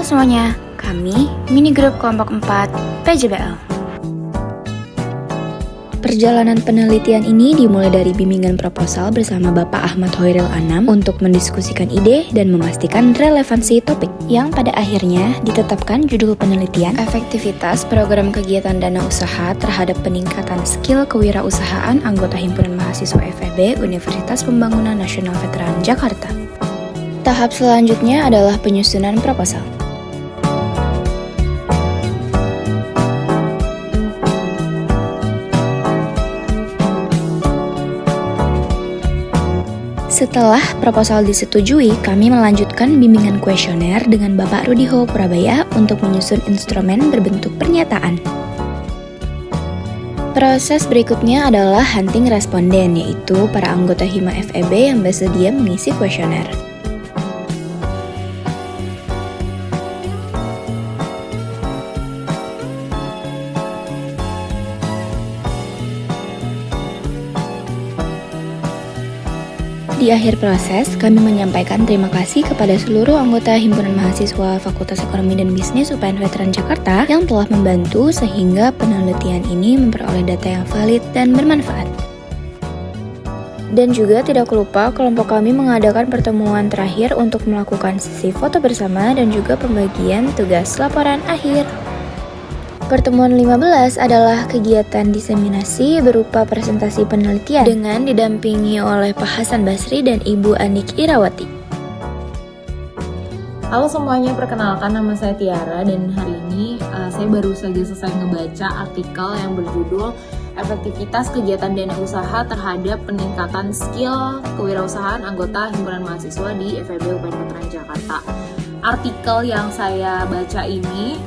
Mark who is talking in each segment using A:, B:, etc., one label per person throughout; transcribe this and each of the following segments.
A: semuanya, kami Mini Group Kelompok 4 PJBL. Perjalanan penelitian ini dimulai dari bimbingan proposal bersama Bapak Ahmad Hoiril Anam untuk mendiskusikan ide dan memastikan relevansi topik, yang pada akhirnya ditetapkan judul penelitian efektivitas program kegiatan dana usaha terhadap peningkatan skill kewirausahaan anggota Himpunan Mahasiswa FEB Universitas Pembangunan Nasional Veteran Jakarta. Tahap selanjutnya adalah penyusunan proposal. Setelah proposal disetujui, kami melanjutkan bimbingan kuesioner dengan Bapak Rudiho Purabaya untuk menyusun instrumen berbentuk pernyataan. Proses berikutnya adalah hunting responden, yaitu para anggota Hima FEB yang bersedia mengisi kuesioner. Di akhir proses, kami menyampaikan terima kasih kepada seluruh anggota Himpunan Mahasiswa Fakultas Ekonomi dan Bisnis UPN Veteran Jakarta yang telah membantu sehingga penelitian ini memperoleh data yang valid dan bermanfaat. Dan juga tidak lupa, kelompok kami mengadakan pertemuan terakhir untuk melakukan sesi foto bersama dan juga pembagian tugas laporan akhir. Pertemuan 15 adalah kegiatan diseminasi berupa presentasi penelitian dengan didampingi oleh Pak Hasan Basri dan Ibu Anik Irawati.
B: Halo semuanya, perkenalkan nama saya Tiara dan hari ini saya baru saja selesai ngebaca artikel yang berjudul Efektivitas Kegiatan Dana Usaha Terhadap Peningkatan Skill Kewirausahaan Anggota Himpunan Mahasiswa di FEB UPN Veteran Jakarta. Artikel yang saya baca ini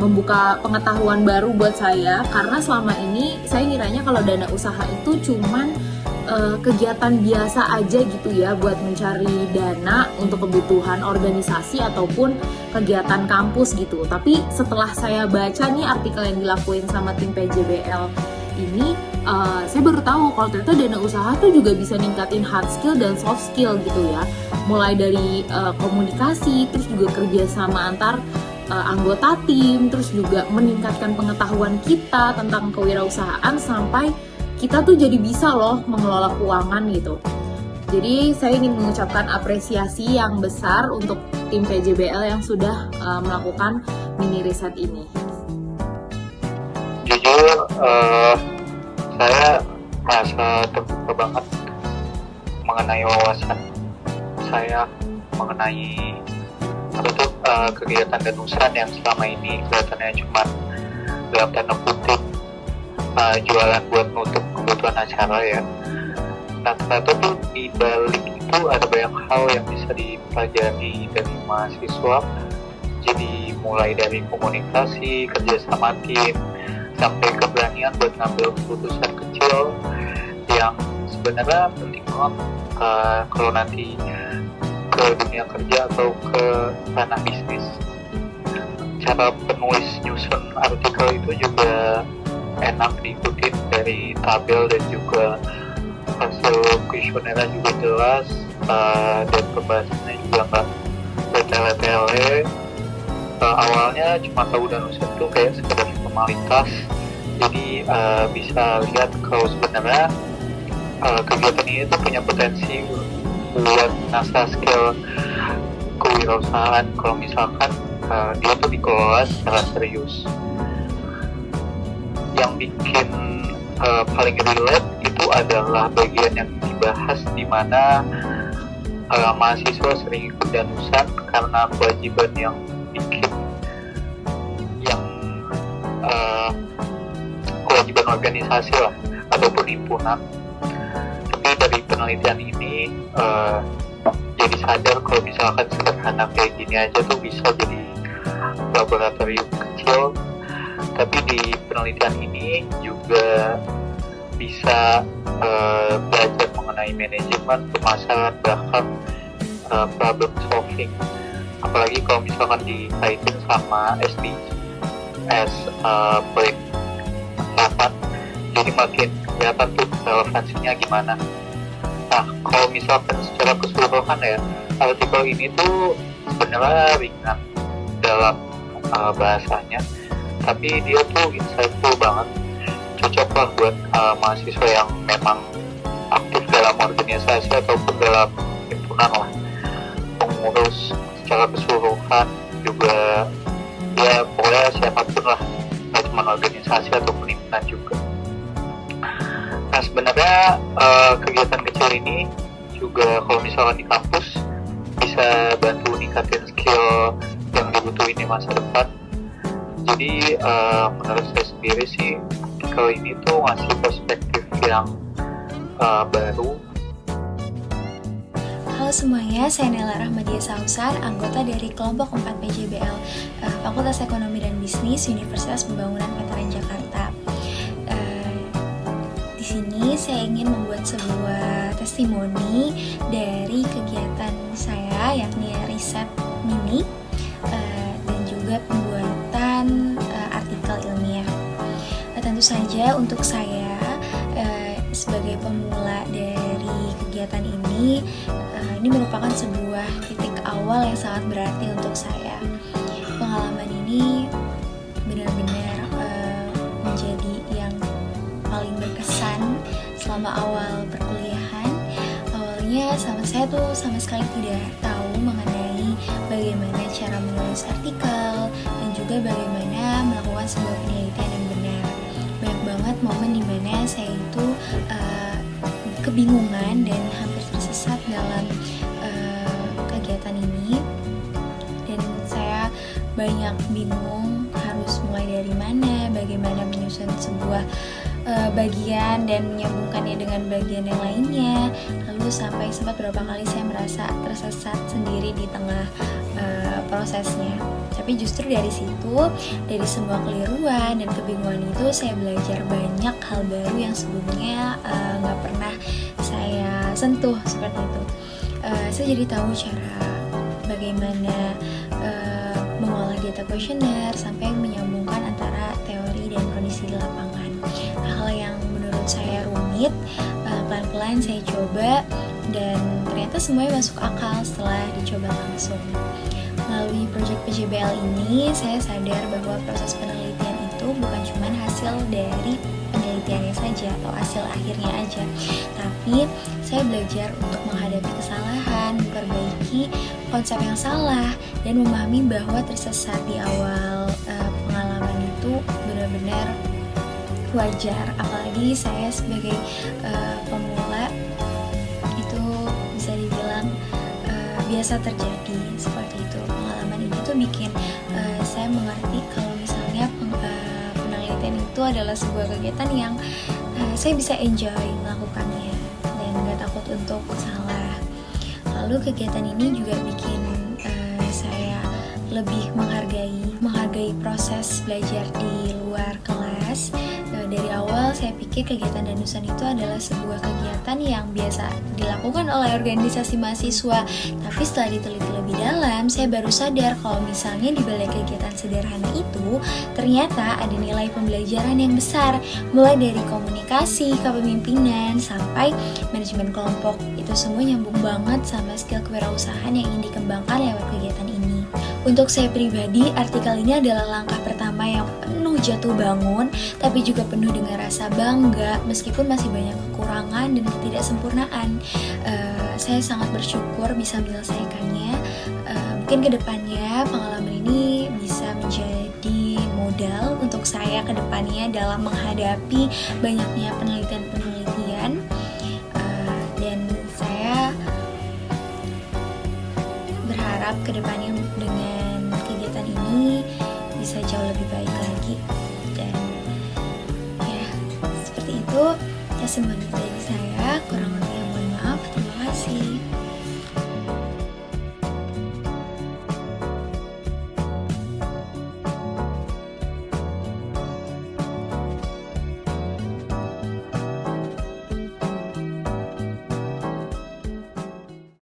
B: membuka pengetahuan baru buat saya, karena selama ini saya ngiranya kalau dana usaha itu cuman kegiatan biasa aja gitu ya, buat mencari dana untuk kebutuhan organisasi ataupun kegiatan kampus gitu. Tapi setelah saya baca nih artikel yang dilakuin sama tim PJBL ini, saya baru tahu kalau ternyata dana usaha tuh juga bisa ningkatin hard skill dan soft skill gitu ya. Mulai dari komunikasi, terus juga kerjasama antar anggota tim, terus juga meningkatkan pengetahuan kita tentang kewirausahaan sampai kita tuh jadi bisa loh mengelola keuangan gitu. Jadi saya ingin mengucapkan apresiasi yang besar untuk tim PJBL yang sudah melakukan mini riset ini.
C: Jujur, saya merasa terbuka banget mengenai wawasan saya mengenai kegiatan dan usaha yang selama ini kelihatannya cuma dalam tanda kutip jualan buat nutup kebutuhan acara ya. Nah ternyata tuh di balik itu ada banyak hal yang bisa dipelajari dari mahasiswa. Jadi mulai dari komunikasi, kerjasama tim, sampai keberanian buat ngambil keputusan kecil yang sebenarnya penting banget kalau nanti ke dunia kerja atau ke ranah bisnis. Cara penulis nyusun artikel itu juga enak diikutin dari tabel dan juga hasil kuesionernya juga jelas, dan pembahasannya juga nggak bertele-tele. Awalnya cuma tahu dan usaha itu kayak sekedar formalitas, jadi bisa lihat kalau sebenarnya kegiatan ini tuh punya potensi buat menasah skill kewirausahaan kalau misalkan dia tuh dikelola secara serius. Yang bikin paling relate itu adalah bagian yang dibahas di mana mahasiswa sering ikut danusan karena kewajiban yang bikin kewajiban organisasi lah ataupun himpunan. Tapi dari penelitian ini jadi sadar kalau misalkan sederhana kayak gini aja tuh bisa jadi laboratorium kecil. Tapi di penelitian ini juga bisa belajar mengenai manajemen, pemasaran, bahkan problem solving. Apalagi kalau misalkan dikaitin sama SDGs proyek kesehatan, jadi makin kelihatan tuh relevansinya gimana. Nah, kalau misalkan secara keseluruhan ya, artikel ini tuh sebenarnya ringan dalam bahasanya, tapi dia tuh insightful banget, cocok lah buat mahasiswa yang memang aktif dalam organisasi ataupun dalam himpunan lah, pengurus secara keseluruhan juga, ya pokoknya siapapun lah, nggak cuma organisasi ataupun himpunan juga. Nah sebenarnya kegiatan kecil ini juga kalau misalkan di kampus bisa bantu ningkatin skill yang dibutuhin di masa depan. Jadi menurut saya sendiri sih artikel ini tuh ngasih perspektif yang baru.
A: Halo semuanya, saya Nela Rahmadia Sausar, anggota dari kelompok 4 PJBL Fakultas Ekonomi dan Bisnis Universitas Pembangunan Veteran Jakarta. Di sini saya ingin membuat sebuah testimoni dari kegiatan saya, yakni riset mini dan juga pembuatan artikel ilmiah. Tentu saja untuk saya sebagai pemula dari kegiatan ini merupakan sebuah titik awal yang sangat berarti untuk saya. Pengalaman ini benar-benar menjadi yang paling berkesan selama awal perkuliahan. Awalnya saya tuh sama sekali tidak tahu mengenai bagaimana cara menulis artikel dan juga bagaimana melakukan sebuah penelitian yang benar. Banyak banget momen dimana saya itu kebingungan dan hampir tersesat dalam kegiatan ini, dan saya banyak bingung harus mulai dari mana, bagaimana menyusun sebuah bagian dan menyambungkannya dengan bagian yang lainnya. Lalu sampai sempat beberapa kali saya merasa tersesat sendiri di tengah prosesnya. Tapi justru dari situ, dari semua keliruan dan kebingungan itu, saya belajar banyak hal baru yang sebelumnya nggak pernah saya sentuh seperti itu. Saya jadi tahu cara bagaimana mengolah data kuesioner sampai menyambungkan antara teori dan kondisi di lapangan. Hal yang menurut saya rumit, pelan-pelan saya coba dan ternyata semuanya masuk akal setelah dicoba langsung. Melalui proyek PJBL ini, saya sadar bahwa proses penelitian itu bukan cuma hasil dari penelitiannya saja atau hasil akhirnya aja, tapi saya belajar untuk menghadapi kesalahan, memperbaiki konsep yang salah, dan memahami bahwa tersesat di awal pengalaman itu benar-benar wajar. Apalagi saya sebagai pemula itu bisa dibilang biasa terjadi seperti itu. Pengalaman ini tuh bikin saya mengerti kalau misalnya penelitian itu adalah sebuah kegiatan yang saya bisa enjoy melakukannya dan gak takut untuk salah. Lalu kegiatan ini juga bikin saya lebih menghargai proses belajar di luar kelas. Dari awal saya pikir kegiatan danusan itu adalah sebuah kegiatan yang biasa dilakukan oleh organisasi mahasiswa. Tapi setelah diteliti lebih dalam, saya baru sadar kalau misalnya di balik kegiatan sederhana itu ternyata ada nilai pembelajaran yang besar, mulai dari komunikasi, kepemimpinan, sampai manajemen kelompok. Itu semua nyambung banget sama skill kewirausahaan yang ingin dikembangkan lewat kegiatan ini. Untuk saya pribadi, artikel ini adalah langkah pertama yang penuh jatuh bangun, tapi juga penuh dengan rasa bangga meskipun masih banyak kekurangan dan ketidaksempurnaan. Saya sangat bersyukur bisa menyelesaikannya. Mungkin kedepannya pengalaman ini bisa menjadi modal untuk saya kedepannya dalam menghadapi banyaknya penelitian-penelitian. Dan saya berharap kedepannya dengan kegiatan ini bisa jauh lebih baik lagi. Dan ya seperti itu testimoni dari saya, kurang